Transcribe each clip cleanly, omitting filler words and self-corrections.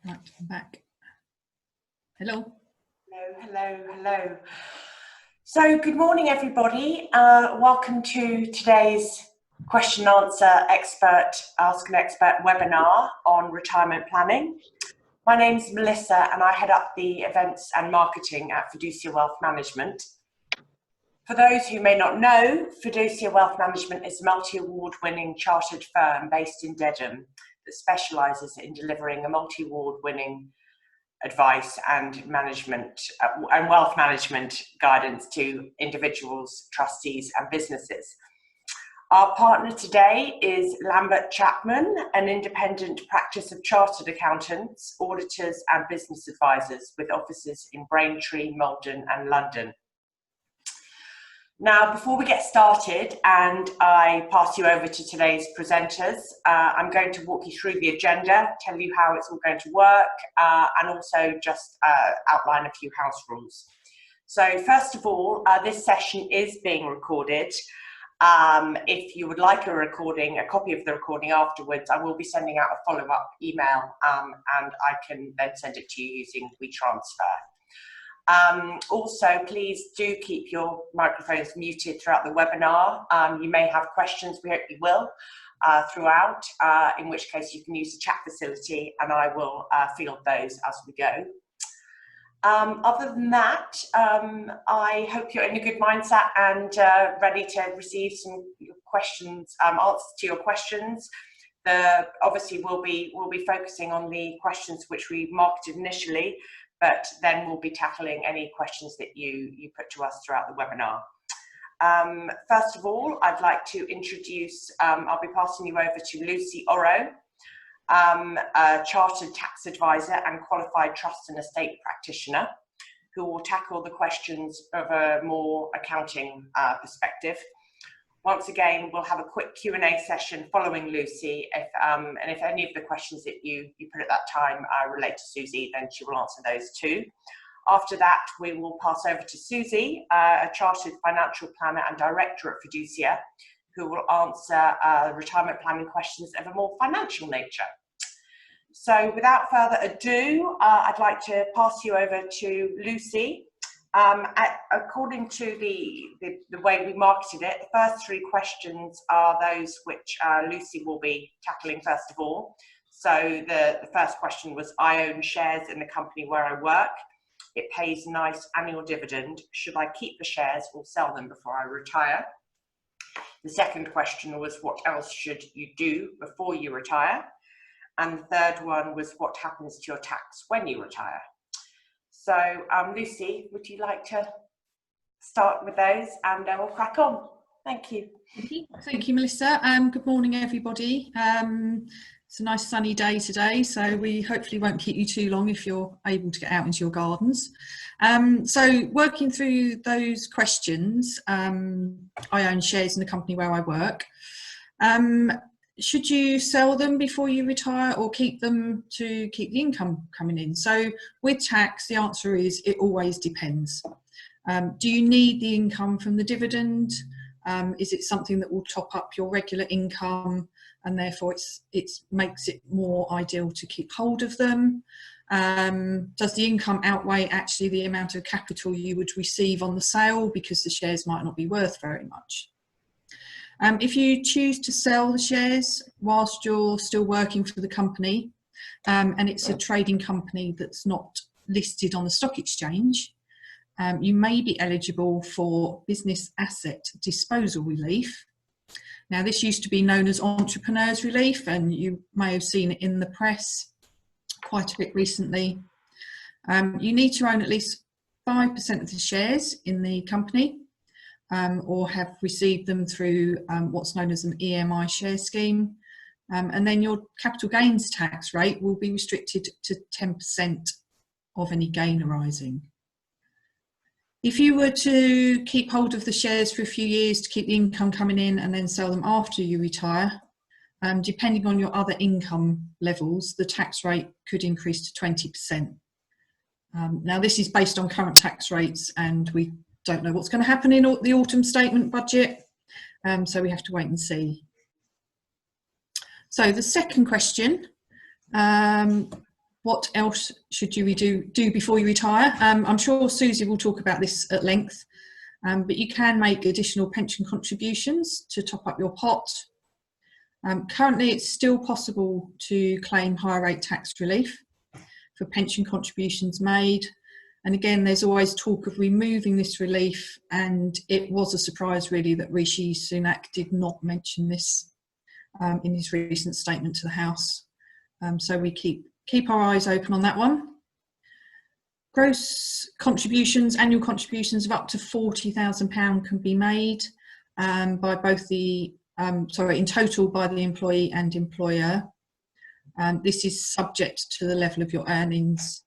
Right, I'm back. Hello. Hello. So good morning, everybody. Welcome to today's question and answer Ask an Expert webinar on retirement planning. My name is Melissa and I head up the events and marketing at Fiducia Wealth Management. For those who may not know, Fiducia Wealth Management is a multi-award winning chartered firm based in Dedham that specialises in delivering a multi-award winning advice and management and wealth management guidance to individuals, trustees and businesses. Our partner today is Lambert Chapman, an independent practice of chartered accountants, auditors and business advisors with offices in Braintree, Malden and London. Now, before we get started and I pass you over to today's presenters, I'm going to walk you through the agenda, tell you how it's all going to work, and also just outline a few house rules. So first of all, this session is being recorded. If you would like a copy of the recording afterwards, I will be sending out a follow-up email and I can then send it to you using WeTransfer. Also, please do keep your microphones muted throughout the webinar. You may have questions, we hope you will, throughout, in which case you can use the chat facility and I will field those as we go. Other than that, I hope you're in a good mindset and ready to receive some questions, answers to your questions. Obviously, we'll be focusing on the questions which we marketed initially, but then we'll be tackling any questions that you put to us throughout the webinar. First of all, I'd like to introduce, I'll be passing you over to Lucy Orrow, a chartered tax advisor and qualified trust and estate practitioner, who will tackle the questions of a more accounting perspective. Once again, we'll have a quick Q&A session following Lucy, and if any of the questions that you put at that time relate to Susie, then she will answer those too. After that, we will pass over to Susie, a chartered financial planner and director at Fiducia, who will answer retirement planning questions of a more financial nature. So without further ado, I'd like to pass you over to Lucy. According to the way we marketed it, the first three questions are those which Lucy will be tackling first of all. So the first question was, I own shares in the company where I work. It pays a nice annual dividend. Should I keep the shares or sell them before I retire? The second question was, what else should you do before you retire? And the third one was, what happens to your tax when you retire? So, Lucy, would you like to start with those and then we'll crack on? Thank you. Thank you, Melissa. Good morning, everybody. It's a nice sunny day today, so we hopefully won't keep you too long if you're able to get out into your gardens. So working through those questions, I own shares in the company where I work. Should you sell them before you retire or keep them to keep the income coming in? So with tax, the answer is it always depends. Do you need the income from the dividend? Is it something that will top up your regular income and therefore it makes it more ideal to keep hold of them? Does the income outweigh actually the amount of capital you would receive on the sale because the shares might not be worth very much? If you choose to sell the shares whilst you're still working for the company, and it's a trading company that's not listed on the stock exchange, you may be eligible for business asset disposal relief. Now, this used to be known as entrepreneurs relief, and you may have seen it in the press quite a bit recently. You need to own at least 5% of the shares in the company, or have received them through what's known as an EMI share scheme. And then your capital gains tax rate will be restricted to 10% of any gain arising. If you were to keep hold of the shares for a few years to keep the income coming in and then sell them after you retire, depending on your other income levels, the tax rate could increase to 20%. Now, this is based on current tax rates, and we don't know what's going to happen in the autumn statement budget, so we have to wait and see. So the second question What else should you do before you retire? I'm sure Susie will talk about this at length, but you can make additional pension contributions to top up your pot. Currently, it's still possible to claim higher rate tax relief for pension contributions made. And again, there's always talk of removing this relief, and it was a surprise really that Rishi Sunak did not mention this in his recent statement to the House. So we keep our eyes open on that one. Gross contributions, annual contributions of up to £40,000 can be made by both the, in total by the employee and employer. This is subject to the level of your earnings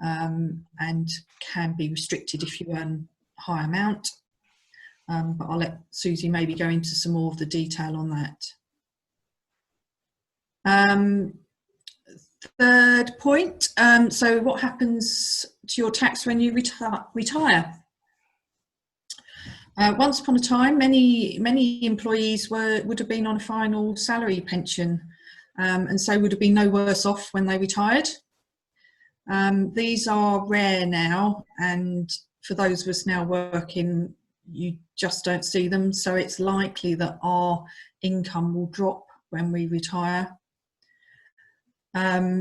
and can be restricted if you earn a high amount. But I'll let Susie maybe go into some more of the detail on that. Third point, so what happens to your tax when you retire? Once upon a time, many employees would have been on a final salary pension, and so would have been no worse off when they retired. These are rare now, and for those of us now working, you just don't see them, so it's likely that our income will drop when we retire.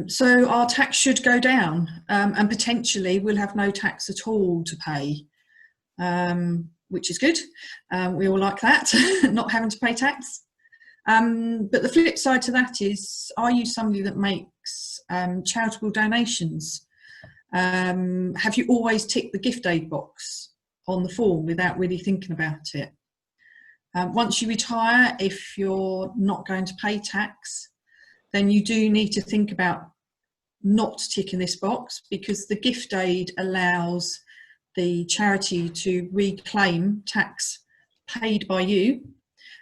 So our tax should go down, and potentially we'll have no tax at all to pay, which is good. We all like that, not having to pay tax. But the flip side to that is, are you somebody that makes charitable donations? Have you always ticked the gift aid box on the form without really thinking about it? Once you retire, if you're not going to pay tax, then you do need to think about not ticking this box, because the gift aid allows the charity to reclaim tax paid by you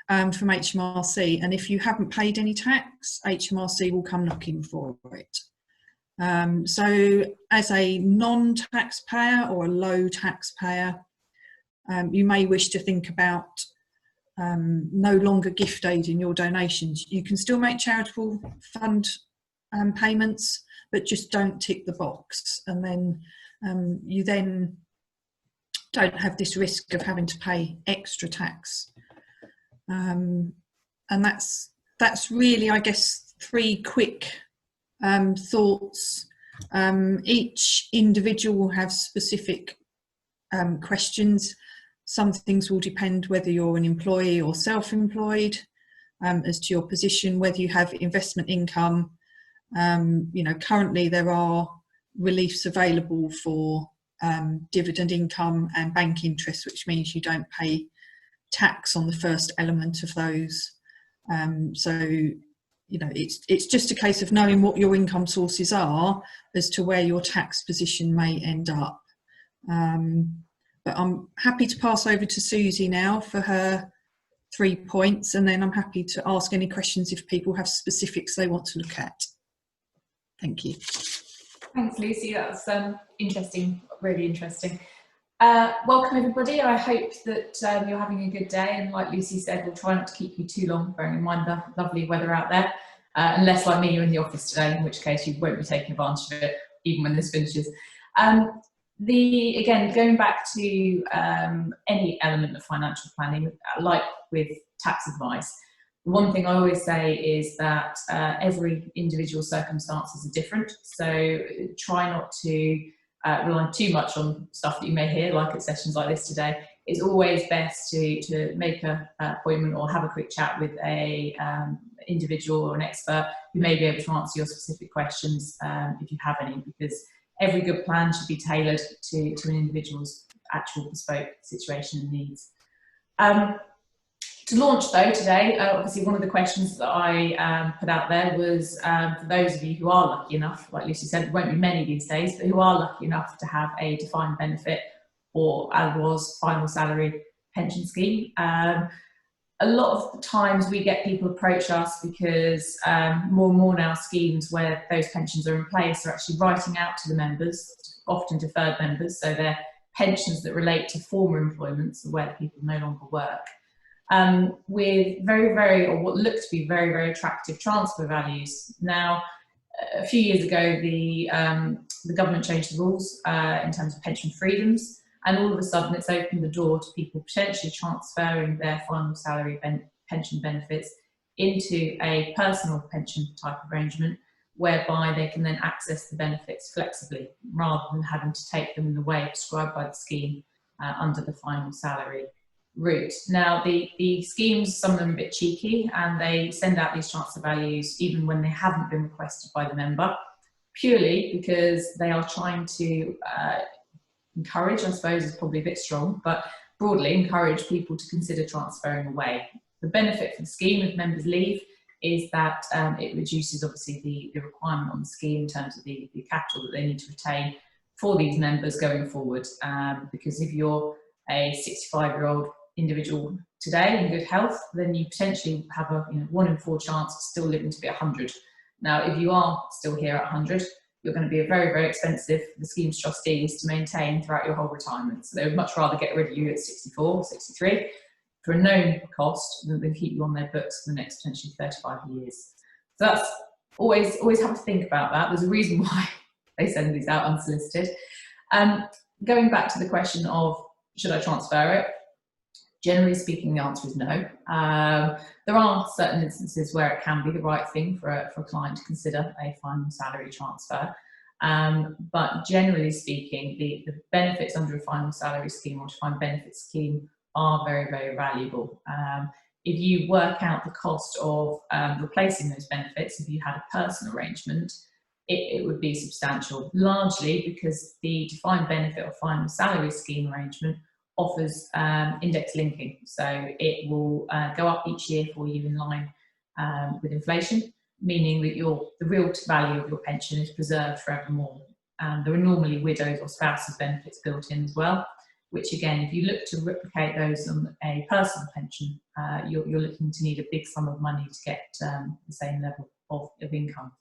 from HMRC, and if you haven't paid any tax, HMRC will come looking for it. So as a non-taxpayer or a low taxpayer, you may wish to think about no longer gift aid in your donations. You can still make charitable fund payments, but just don't tick the box, and then you then don't have this risk of having to pay extra tax. And that's really, I guess, three quick thoughts. Each individual will have specific questions. Some things will depend whether you're an employee or self-employed, as to your position, whether you have investment income. Currently there are reliefs available for dividend income and bank interest, which means you don't pay tax on the first element of those. It's just a case of knowing what your income sources are as to where your tax position may end up. But I'm happy to pass over to Susie now for her 3 points, and then I'm happy to ask any questions if people have specifics they want to look at. Thank you. Thanks, Lucy. That's interesting, really interesting. Welcome, everybody. I hope that you're having a good day, and like Lucy said, we'll try not to keep you too long, bearing in mind the lovely weather out there, unless, like me, you're in the office today, in which case you won't be taking advantage of it, even when this finishes. Again, going back to any element of financial planning, like with tax advice, one thing I always say is that every individual circumstances are different, so try not to rely too much on stuff that you may hear, like at sessions like this today. It's always best to make an appointment or have a quick chat with a individual or an expert who may be able to answer your specific questions if you have any, because every good plan should be tailored to an individual's actual bespoke situation and needs. To launch though today, obviously one of the questions that I put out there was for those of you who are lucky enough, like Lucy said, there won't be many these days, but who are lucky enough to have a defined benefit or as final salary pension scheme. A lot of the times we get people approach us because more and more now schemes where those pensions are in place are actually writing out to the members, often deferred members, so they're pensions that relate to former employment, so where people no longer work, with very, very, or what look to be very, very attractive transfer values. Now, a few years ago, the government changed the rules in terms of pension freedoms, and all of a sudden it's opened the door to people potentially transferring their final salary pension benefits into a personal pension type arrangement, whereby they can then access the benefits flexibly rather than having to take them in the way prescribed by the scheme under the final salary route. Now, the schemes, some of them are a bit cheeky, and they send out these transfer values even when they haven't been requested by the member, purely because they are trying to encourage, I suppose is probably a bit strong, but broadly encourage people to consider transferring away. The benefit for the scheme, if members leave, is that it reduces obviously the requirement on the scheme in terms of the capital that they need to retain for these members going forward. Because if you're a 65-year-old individual today in good health, then you potentially have a 1 in 4 chance of still living to be 100. Now, if you are still here at 100, you're going to be very, very expensive for the scheme's trustees to maintain throughout your whole retirement. So they would much rather get rid of you at 64, 63 for a known cost than keep you on their books for the next potentially 35 years. So that's always have to think about that. There's a reason why they send these out unsolicited. Going back to the question of should I transfer it? Generally speaking, the answer is no. There are certain instances where it can be the right thing for a client to consider a final salary transfer. But generally speaking, the benefits under a final salary scheme or defined benefit scheme are very, very valuable. If you work out the cost of replacing those benefits, if you had a personal arrangement, it would be substantial, largely because the defined benefit or final salary scheme arrangement offers index linking. So it will go up each year for you in line with inflation, meaning that the real value of your pension is preserved forevermore. There are normally widows or spouses benefits built in as well, which again, if you look to replicate those on a personal pension, you're looking to need a big sum of money to get the same level of income.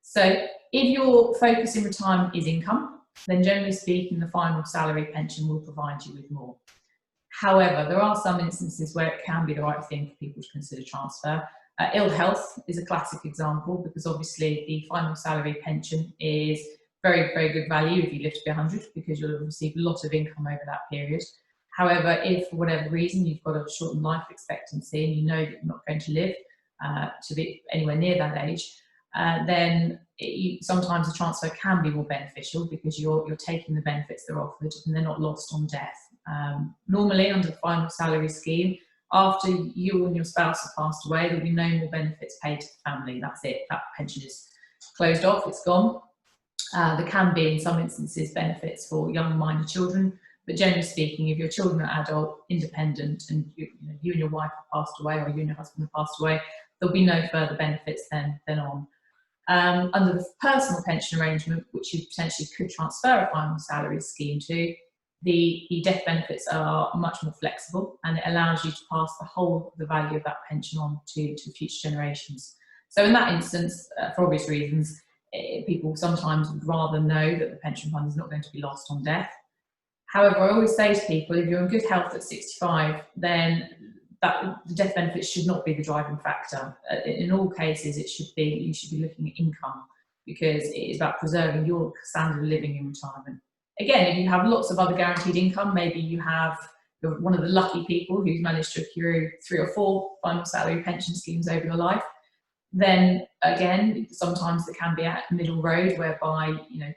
So if your focus in retirement is income, then generally speaking, the final salary pension will provide you with more. However, there are some instances where it can be the right thing for people to consider transfer. Ill health is a classic example, because obviously the final salary pension is very, very good value if you live to be 100, because you'll receive a lot of income over that period. However, if for whatever reason you've got a shortened life expectancy and you know that you're not going to live to be anywhere near that age, then sometimes a transfer can be more beneficial because you're taking the benefits that are offered and they're not lost on death. Normally, under the final salary scheme, after you and your spouse have passed away, there'll be no more benefits paid to the family. That's it. That pension is closed off. It's gone. There can be, in some instances, benefits for young minor children, but generally speaking, if your children are adult, independent, and you and your wife have passed away, or you and your husband have passed away, there'll be no further benefits then on. Under the personal pension arrangement, which you potentially could transfer a final salary scheme to, the death benefits are much more flexible, and it allows you to pass the whole of the value of that pension on to future generations. So in that instance, for obvious reasons, people sometimes would rather know that the pension fund is not going to be lost on death. However, I always say to people, if you're in good health at 65, then the death benefits should not be the driving factor. In all cases, you should be looking at income, because it is about preserving your standard of living in retirement. Again, if you have lots of other guaranteed income, maybe you're one of the lucky people who's managed to accrue 3 or 4 final salary pension schemes over your life, then again, sometimes there can be a middle road whereby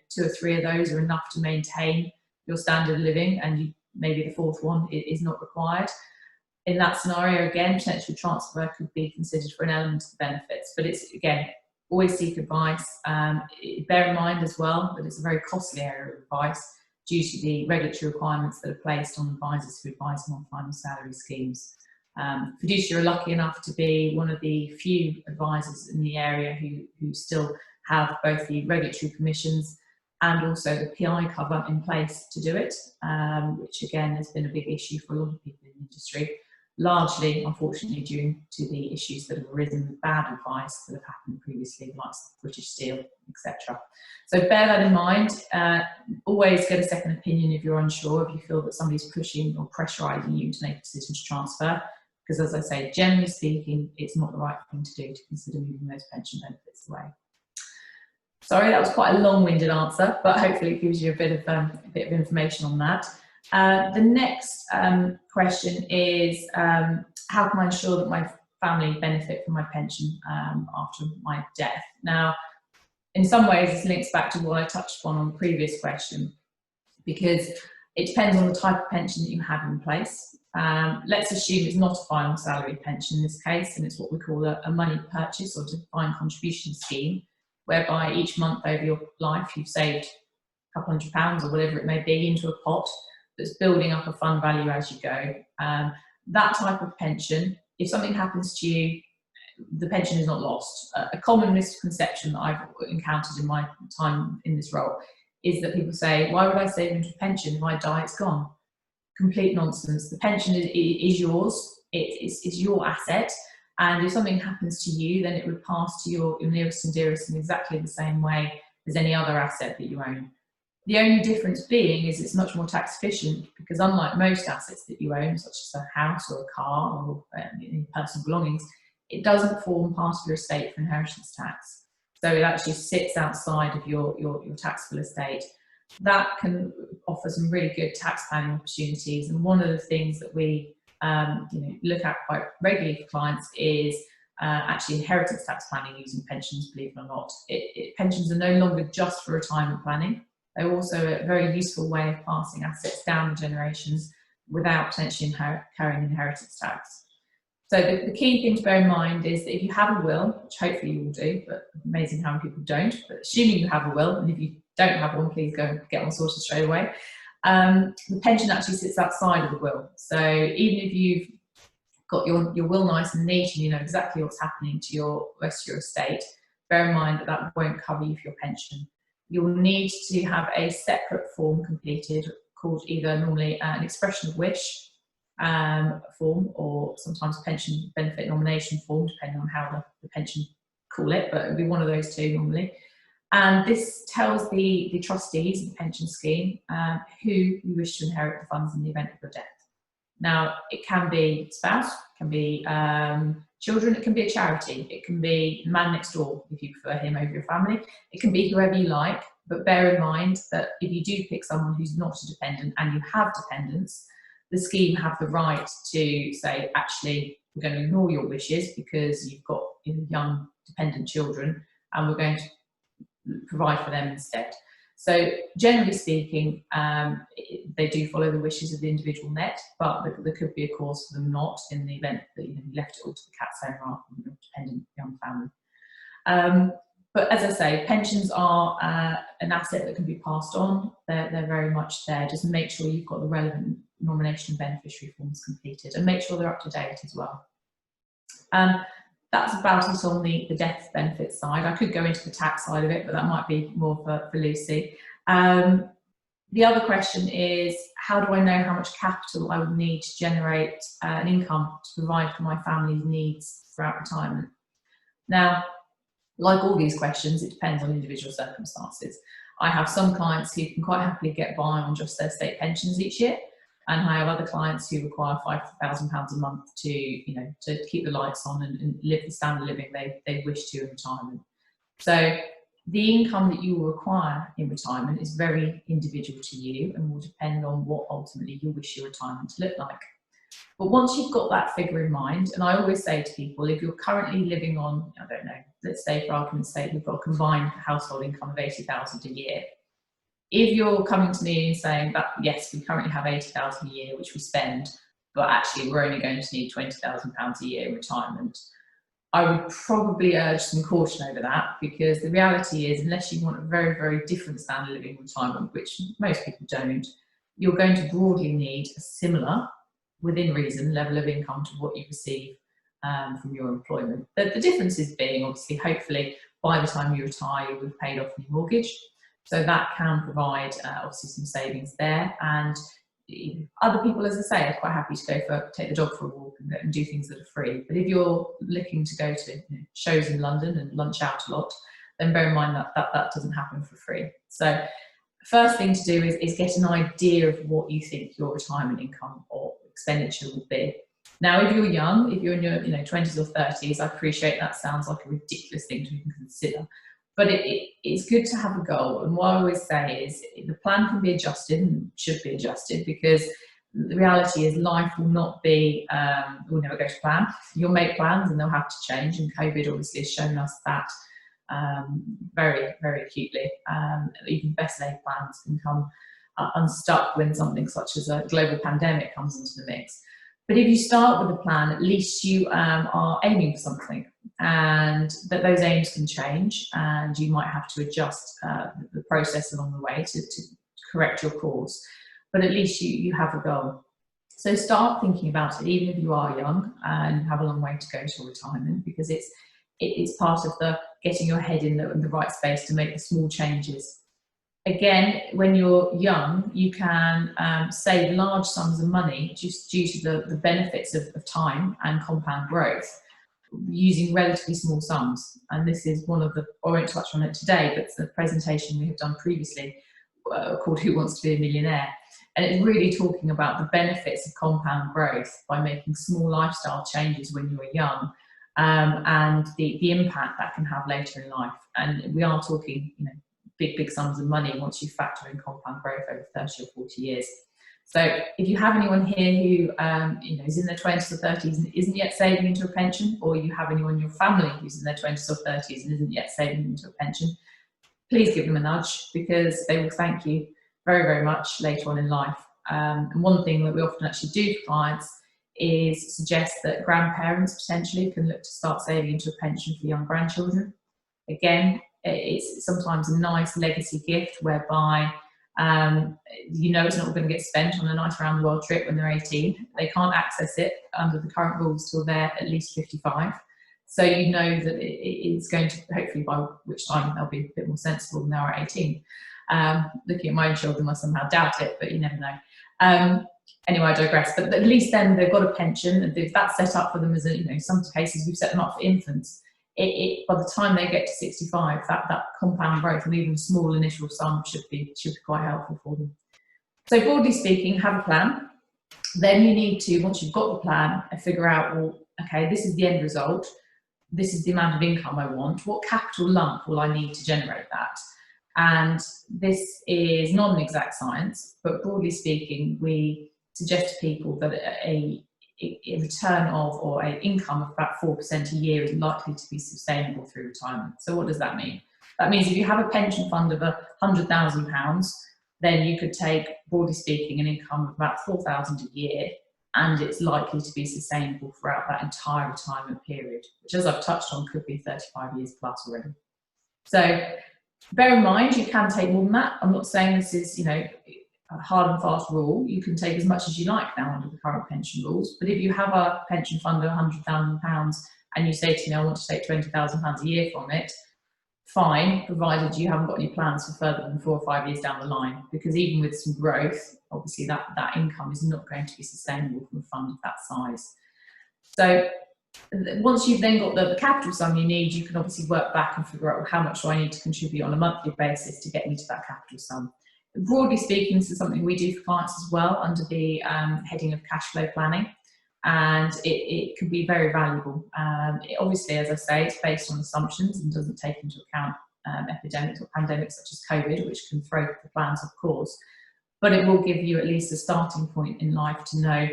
2 or 3 of those are enough to maintain your standard of living, and maybe the 4th one is not required. In that scenario, again, potential transfer could be considered for an element of the benefits, but it's, again, always seek advice. Bear in mind as well that it's a very costly area of advice due to the regulatory requirements that are placed on advisors who advise them on final salary schemes. Fiducia are lucky enough to be one of the few advisors in the area who still have both the regulatory permissions and also the PI cover in place to do it, which again has been a big issue for a lot of people in the industry, largely, unfortunately, due to the issues that have arisen with bad advice that have happened previously, like British Steel, etc. So bear that in mind. Always get a second opinion if you're unsure, if you feel that somebody's pushing or pressurising you to make a decision to transfer, because as I say, generally speaking, it's not the right thing to do to consider moving those pension benefits away. Sorry, that was quite a long-winded answer, but hopefully it gives you a bit of information on that. The next question is, how can I ensure that my family benefit from my pension after my death? Now, in some ways, this links back to what I touched on the previous question, because it depends on the type of pension that you have in place. Let's assume it's not a final salary pension in this case, and it's what we call a money purchase or defined contribution scheme, whereby each month over your life you've saved a couple £100 or whatever it may be into a pot that's building up a fund value as you go. That type of pension, if something happens to you, the pension is not lost. A common misconception that I've encountered in my time in this role is that people say, why would I save into a pension? If I die, it's gone. Complete nonsense. The pension is yours. It's your asset. And if something happens to you, then it would pass to your nearest and dearest in exactly the same way as any other asset that you own. The only difference being is it's much more tax efficient, because unlike most assets that you own, such as a house or a car or personal belongings, it doesn't form part of your estate for inheritance tax. So it actually sits outside of your taxable estate. That can offer some really good tax planning opportunities. And one of the things that we look at quite regularly for clients is actually inheritance tax planning using pensions, believe it or not. Pensions are no longer just for retirement planning. They're also a very useful way of passing assets down the generations without potentially carrying inheritance tax. So the key thing to bear in mind is that if you have a will, which hopefully you will do, but amazing how many people don't, but assuming you have a will, and if you don't have one, please go and get one sorted straight away. The pension actually sits outside of the will. So even if you've got your will nice and neat and you know exactly what's happening to your rest of your estate, bear in mind that that won't cover you for your pension. You'll need to have a separate form completed called either normally an expression of wish form, or sometimes pension benefit nomination form, depending on how the pension call it, but it'll be one of those two normally. And this tells the trustees of the pension scheme who you wish to inherit the funds in the event of your death. Now, it can be spouse, it can be children, it can be a charity, it can be the man next door if you prefer him over your family, it can be whoever you like, but bear in mind that if you do pick someone who's not a dependent and you have dependents, the scheme have the right to say, actually, we're going to ignore your wishes because you've got young dependent children and we're going to provide for them instead. So generally speaking, they do follow the wishes of the individual net, but there could be a cause for them not in the event that you left it all to the cat's own rather than a dependent young family. But as I say, pensions are an asset that can be passed on. They're very much there. Just make sure you've got the relevant nomination and beneficiary forms completed, and make sure they're up to date as well. That's about it on the death benefit side. I could go into the tax side of it, but that might be more for Lucy. The other question is, how do I know how much capital I would need to generate an income to provide for my family's needs throughout retirement? Now, like all these questions, it depends on individual circumstances. I have some clients who can quite happily get by on just their state pensions each year, and I have other clients who require £5,000 a month to keep the lights on and live the standard living they wish to in retirement. So the income that you will require in retirement is very individual to you and will depend on what ultimately you wish your retirement to look like. But once you've got that figure in mind, and I always say to people, if you're currently living on, I don't know, let's say for argument's sake, you've got a combined household income of £80,000 a year. If you're coming to me and saying that, yes, we currently have £80,000 a year, which we spend, but actually we're only going to need £20,000 a year in retirement, I would probably urge some caution over that, because the reality is, unless you want a very, very different standard of living retirement, which most people don't, you're going to broadly need a similar, within reason, level of income to what you receive from your employment. The difference is being, obviously, hopefully, by the time you retire, you'll have paid off your mortgage. So that can provide, obviously, some savings there. And other people, as I say, are quite happy to take the dog for a walk and do things that are free. But if you're looking to go to shows in London and lunch out a lot, then bear in mind that doesn't happen for free. So first thing to do is get an idea of what you think your retirement income or expenditure will be. Now, if you're young, if you're in your 20s or 30s, I appreciate that sounds like a ridiculous thing to even consider. But it's good to have a goal. And what I always say is the plan can be adjusted and should be adjusted, because the reality is life will not be, will never go to plan. You'll make plans and they'll have to change. And COVID obviously has shown us that very, very acutely. Even best laid plans can come unstuck when something such as a global pandemic comes into the mix. But if you start with a plan, at least you are aiming for something, and that those aims can change, and you might have to adjust the process along the way to correct your course. But at least you have a goal. So start thinking about it, even if you are young and have a long way to go to retirement, because it's part of the getting your head in the right space to make the small changes. Again, when you're young, you can save large sums of money just due to the benefits of time and compound growth using relatively small sums. And this is one of the, I won't touch on it today, but it's the presentation we have done previously called Who Wants to Be a Millionaire? And it's really talking about the benefits of compound growth by making small lifestyle changes when you're young, and the impact that can have later in life. And we are talking, big sums of money once you factor in compound growth over 30 or 40 years. So if you have anyone here who is in their 20s or 30s and isn't yet saving into a pension, or you have anyone in your family who's in their 20s or 30s and isn't yet saving into a pension, please give them a nudge, because they will thank you very, very much later on in life. And one thing that we often actually do for clients is suggest that grandparents potentially can look to start saving into a pension for young grandchildren. Again, it's sometimes a nice legacy gift whereby it's not going to get spent on a nice round the world trip when they're 18. They can't access it under the current rules till they're at least 55. So you know that it's going to, hopefully by which time they'll be a bit more sensible than they are at 18. Looking at my own children, I somehow doubt it, but you never know. Anyway, I digress. But at least then they've got a pension, and if that's set up for them as in some cases we've set them up for infants. By the time they get to 65, that compound growth and even a small initial sum should be quite helpful for them. So broadly speaking, have a plan. Then you need to, once you've got the plan, figure out, well, okay, this is the end result. This is the amount of income I want. What capital lump will I need to generate that? And this is not an exact science, but broadly speaking, we suggest to people that a return of, or an income of about 4% a year is likely to be sustainable through retirement. So what does that mean? That means if you have a pension fund of £100,000, then you could take, broadly speaking, an income of about £4,000 a year, and it's likely to be sustainable throughout that entire retirement period, which, as I've touched on, could be 35 years plus already. So bear in mind, you can take more than that. I'm not saying this is, a hard and fast rule. You can take as much as you like now under the current pension rules. But if you have a pension fund of £100,000 and you say to me, I want to take £20,000 a year from it, fine, provided you haven't got any plans for further than 4 or 5 years down the line. Because even with some growth, obviously that income is not going to be sustainable from a fund of that size. So once you've then got the capital sum you need, you can obviously work back and figure out, well, how much do I need to contribute on a monthly basis to get me to that capital sum. Broadly speaking, this is something we do for clients as well under the heading of cash flow planning, and it can be very valuable. Obviously, as I say, it's based on assumptions and doesn't take into account epidemics or pandemics such as COVID, which can throw the plans, of course, but it will give you at least a starting point in life to know,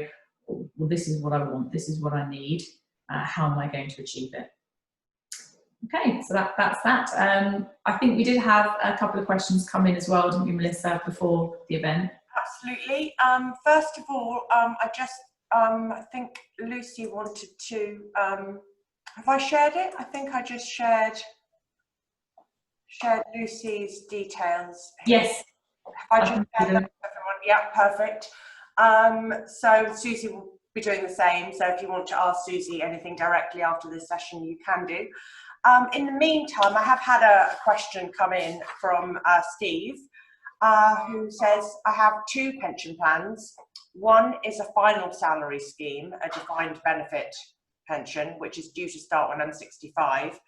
well, this is what I want, this is what I need, how am I going to achieve it? Okay, so that's that. I think we did have a couple of questions come in as well, didn't we, Melissa, before the event? Absolutely. First of all, I think Lucy wanted to, have I shared it? I think I just shared Lucy's details. Yes. Have I just shared that with everyone? Yeah, perfect. So Susie will be doing the same. So if you want to ask Susie anything directly after this session, you can do. In the meantime, I have had a question come in from Steve, who says, I have 2 pension plans. One is a final salary scheme, a defined benefit pension, which is due to start when I'm 65.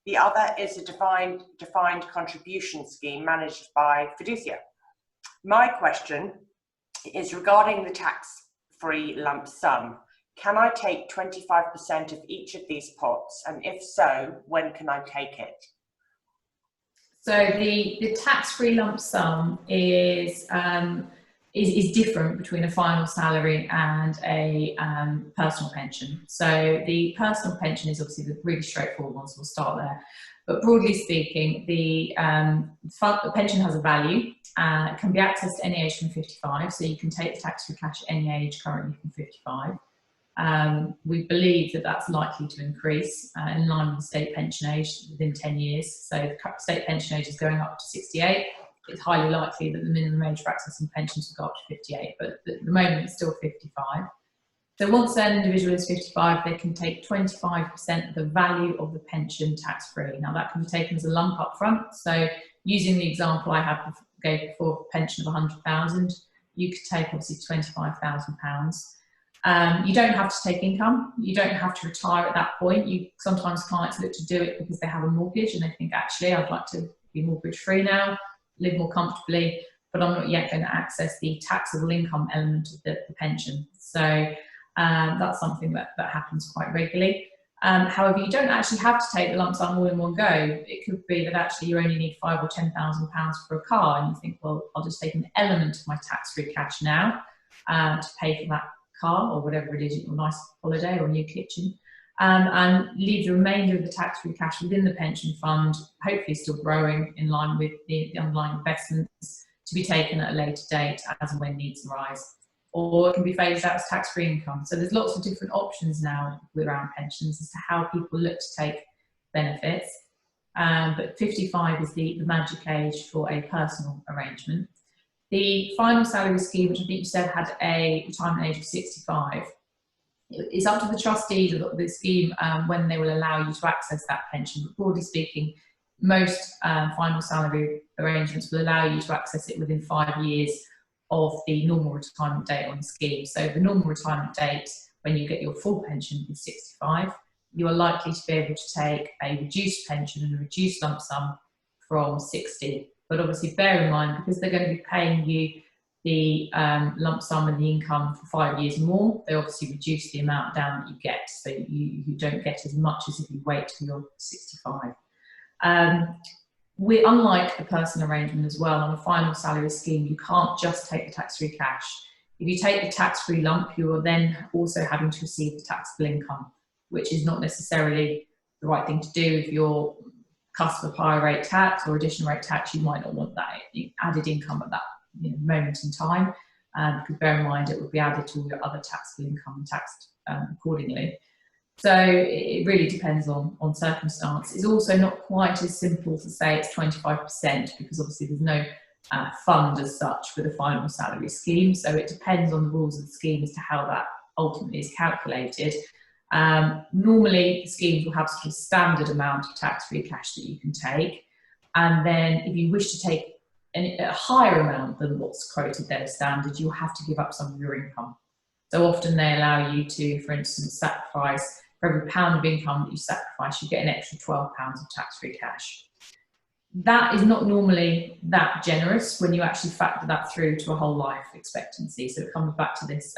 The other is a defined contribution scheme managed by Fiducia. My question is regarding the tax-free lump sum. Can I take 25% of each of these pots? And if so, when can I take it? So the tax-free lump sum is different between a final salary and a personal pension. So the personal pension is obviously the really straightforward one, so we'll start there. But broadly speaking, the pension has a value. It can be accessed at any age from 55, so you can take the tax-free cash at any age currently from 55. We believe that that's likely to increase in line with the state pension age within 10 years. So the state pension age is going up to 68. It's highly likely that the minimum age for accessing pensions will go up to 58, but at the moment it's still 55. So once an individual is 55, they can take 25% of the value of the pension tax-free. Now that can be taken as a lump up front. So using the example I gave before, a pension of 100,000, you could take obviously £25,000. You don't have to take income. You don't have to retire at that point. Sometimes clients look to do it because they have a mortgage and they think, actually, I'd like to be mortgage free now, live more comfortably, but I'm not yet going to access the taxable income element of the pension. So that's something that happens quite regularly. However, you don't actually have to take the lump sum all in one go. It could be that actually you only need £5,000 or £10,000 for a car, and you think, well, I'll just take an element of my tax-free cash now to pay for that car or whatever it is, your nice holiday or new kitchen, and leave the remainder of the tax-free cash within the pension fund, hopefully still growing in line with the underlying investments, to be taken at a later date as and when needs arise. Or it can be phased out as tax-free income. So there's lots of different options now around pensions as to how people look to take benefits. But 55 is the magic age for a personal arrangement. The final salary scheme, which I think you said had a retirement age of 65, it's up to the trustees of the scheme when they will allow you to access that pension. But broadly speaking, most final salary arrangements will allow you to access it within 5 years of the normal retirement date on the scheme. So the normal retirement date when you get your full pension is 65. You are likely to be able to take a reduced pension and a reduced lump sum from 60. But obviously bear in mind, because they're going to be paying you the lump sum and the income for 5 years more, they obviously reduce the amount down that you get. So you don't get as much as if you wait till you're 65. We're unlike the personal arrangement as well. On a final salary scheme, you can't just take the tax-free cash. If you take the tax-free lump, you are then also having to receive the taxable income, which is not necessarily the right thing to do. If you're cusp of higher rate tax or additional rate tax, you might not want that added income at that moment in time, because bear in mind it will be added to all your other taxable income and taxed accordingly. So it really depends on circumstance. It's also not quite as simple to say it's 25%, because obviously there's no fund as such for the final salary scheme. So it depends on the rules of the scheme as to how that ultimately is calculated. Normally, schemes will have sort of standard amount of tax-free cash that you can take. And then if you wish to take a higher amount than what's quoted there as standard, you'll have to give up some of your income. So often they allow you to, for instance, sacrifice, for every £1 of income that you sacrifice, you get an extra £12 of tax-free cash. That is not normally that generous when you actually factor that through to a whole life expectancy. So it comes back to this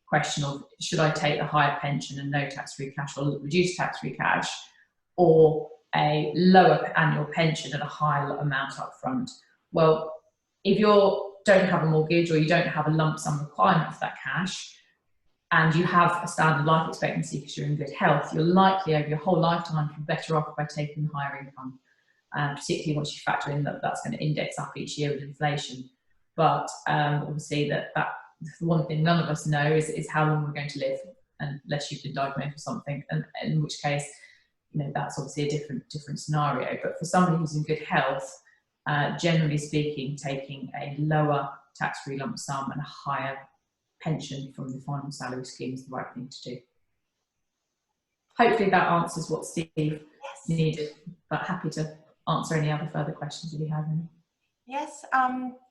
question of, should I take a higher pension and no tax-free cash, or reduced tax-free cash, or a lower annual pension and a higher amount up front? Well, if you don't have a mortgage or you don't have a lump sum requirement for that cash, and you have a standard life expectancy because you're in good health, you're likely over your whole lifetime to be better off by taking the higher income, particularly once you factor in that that's going to index up each year with inflation. But obviously that's one thing none of us know is how long we're going to live, unless you've been diagnosed with something, and in which case, that's obviously a different scenario. But for somebody who's in good health, generally speaking, taking a lower tax-free lump sum and a higher pension from the final salary scheme is the right thing to do. Hopefully that answers what Steve needed, but happy to answer any other further questions if you have any. Yes,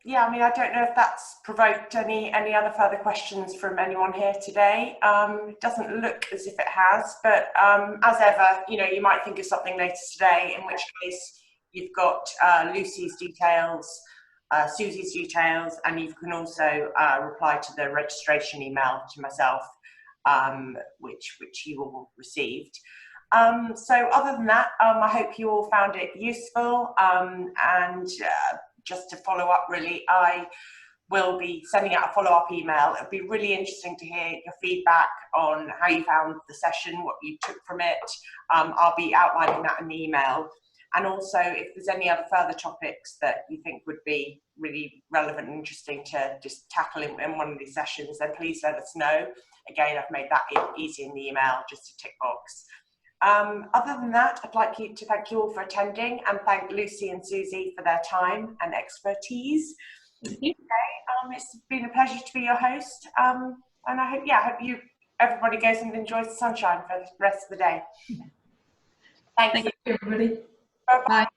yeah, I mean, I don't know if that's provoked any other further questions from anyone here today. It doesn't look as if it has, but as ever, you might think of something later today, in which case you've got Lucy's details, Susie's details, and you can also reply to the registration email to myself, which you all received. So other than that, I hope you all found it useful, and just to follow up really, I will be sending out a follow-up email. It'll be really interesting to hear your feedback on how you found the session, what you took from it. I'll be outlining that in the email. And also, if there's any other further topics that you think would be really relevant and interesting to just tackle in one of these sessions, then please let us know. Again, I've made that easy in the email, just a tick box. Other than that, I'd like to thank you all for attending, and thank Lucy and Susie for their time and expertise. Okay, it's been a pleasure to be your host, and I hope everybody goes and enjoys the sunshine for the rest of the day. Thank you, everybody. Bye-bye. Bye.